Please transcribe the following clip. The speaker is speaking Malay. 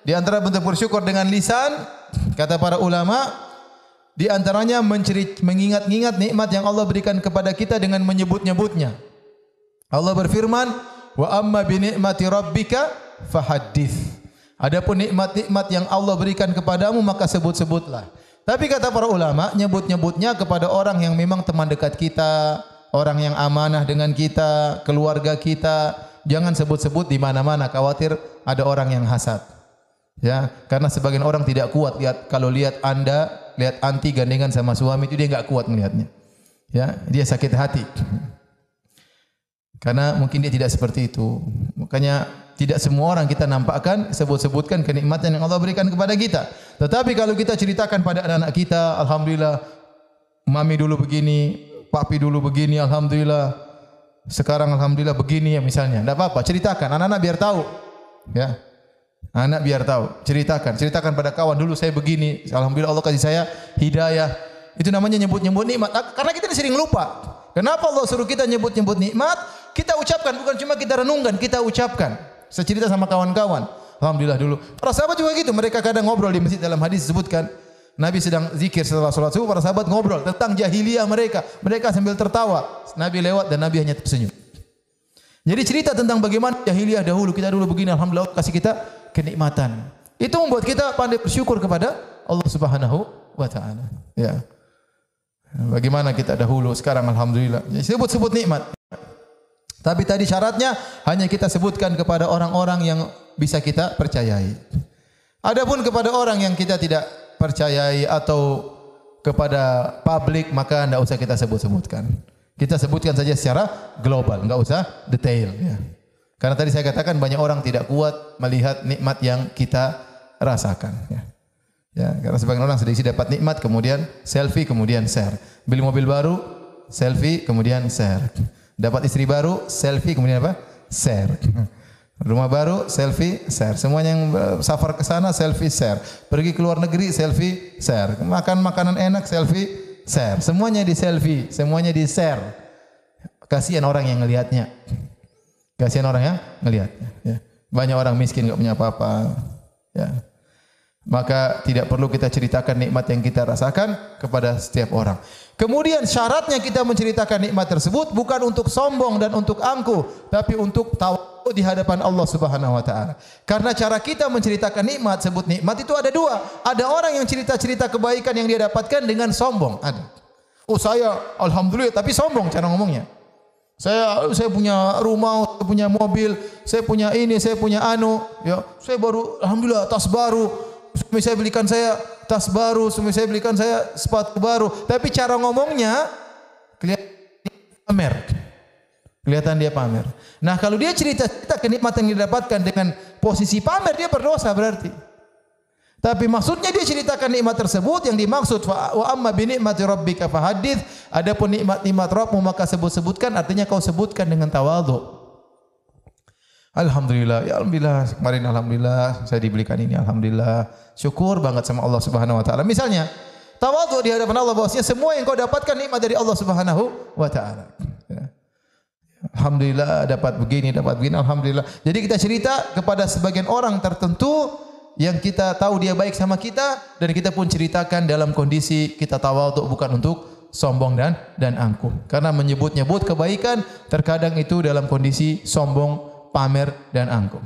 Di antara bentuk bersyukur dengan lisan, kata para ulama, di antaranya mengingat-ingat nikmat yang Allah berikan kepada kita dengan menyebut-nyebutnya. Allah berfirman, "Wa amma bi ni'mati rabbika fahaddits." Adapun nikmat-nikmat yang Allah berikan kepadamu maka sebut-sebutlah. Tapi kata para ulama, nyebut-nyebutnya kepada orang yang memang teman dekat kita, orang yang amanah dengan kita, keluarga kita. Jangan sebut-sebut di mana-mana, khawatir ada orang yang hasad. Ya, karena sebagian orang tidak kuat kalau lihat anti gandengan sama suami itu dia enggak kuat melihatnya. Ya, dia sakit hati. Karena mungkin dia tidak seperti itu. Makanya tidak semua orang kita nampakkan sebut-sebutkan kenikmatan yang Allah berikan kepada kita. Tetapi kalau kita ceritakan pada anak-anak kita, alhamdulillah mami dulu begini, papi dulu begini, alhamdulillah. Sekarang alhamdulillah begini ya misalnya. Enggak apa-apa, ceritakan anak-anak biar tahu. Ya. Anak biar tahu, ceritakan pada kawan dulu saya begini, alhamdulillah Allah kasih saya hidayah. Itu namanya nyebut-nyebut nikmat. Karena kita sering lupa. Kenapa Allah suruh kita nyebut-nyebut nikmat? Kita ucapkan, bukan cuma kita renungkan, kita ucapkan. Saya cerita sama kawan-kawan, alhamdulillah dulu. Para sahabat juga gitu, mereka kadang ngobrol di masjid, dalam hadis disebutkan Nabi sedang zikir setelah salat subuh, para sahabat ngobrol tentang jahiliyah mereka. Mereka sambil tertawa. Nabi lewat dan Nabi hanya tersenyum. Jadi cerita tentang bagaimana jahiliyah dahulu, kita dulu begini, alhamdulillah kasih kita kenikmatan. Itu membuat kita pandai bersyukur kepada Allah Subhanahu wa taala. Ya. Bagaimana kita dahulu, sekarang alhamdulillah. Sebut-sebut nikmat. Tapi tadi syaratnya hanya kita sebutkan kepada orang-orang yang bisa kita percayai. Adapun kepada orang yang kita tidak percayai atau kepada publik maka tidak usah kita sebut-sebutkan. Kita sebutkan saja secara global, enggak usah detail. Ya. Karena tadi saya katakan banyak orang tidak kuat melihat nikmat yang kita rasakan. Ya. Ya, karena sebagian orang sedikit dapat nikmat kemudian selfie kemudian share. Beli mobil baru selfie kemudian share. Dapat istri baru selfie kemudian apa? Share. Rumah baru selfie share. Semuanya yang safar ke sana selfie share. Pergi ke luar negeri selfie share. Makan makanan enak selfie share. Semuanya di selfie, semuanya di share. Kasihan orang yang melihatnya. Kasihan orang yang melihatnya. Ya. Banyak orang miskin enggak punya apa-apa. Ya. Maka tidak perlu kita ceritakan nikmat yang kita rasakan kepada setiap orang. Kemudian syaratnya kita menceritakan nikmat tersebut bukan untuk sombong dan untuk angkuh, tapi untuk tawadhu di hadapan Allah Subhanahu wa taala. Karena cara kita menceritakan nikmat, sebut nikmat itu ada dua. Ada orang yang cerita-cerita kebaikan yang dia dapatkan dengan sombong, ada. Oh saya alhamdulillah tapi sombong cara ngomongnya. Saya punya rumah, saya punya mobil, saya punya ini, saya punya anu, ya. Saya baru alhamdulillah tas baru. Suami saya belikan saya tas baru, suami saya belikan saya sepatu baru. Tapi cara ngomongnya kelihatan pamer. Kelihatan dia pamer. Nah, kalau dia cerita kenikmatan yang didapatkan dengan posisi pamer, dia berdosa berarti. Tapi maksudnya dia ceritakan nikmat tersebut yang dimaksud wa amma bi ni'mati rabbika fahaddits. Adapun nikmat-nikmat Rabbmu maka sebut-sebutkan, artinya kau sebutkan dengan tawadhu. Alhamdulillah, ya alhamdulillah, kemarin alhamdulillah saya dibelikan ini, alhamdulillah. Syukur banget sama Allah Subhanahu wa taala. Misalnya, tawadhu di hadapan Allah bahwasanya semua yang kau dapatkan nikmat dari Allah Subhanahu wa taala. Ya. Alhamdulillah dapat begini, alhamdulillah. Jadi kita cerita kepada sebagian orang tertentu yang kita tahu dia baik sama kita dan kita pun ceritakan dalam kondisi kita tawadhu bukan untuk sombong dan angkuh. Karena menyebut-nyebut kebaikan terkadang itu dalam kondisi sombong, pamer dan angkuh.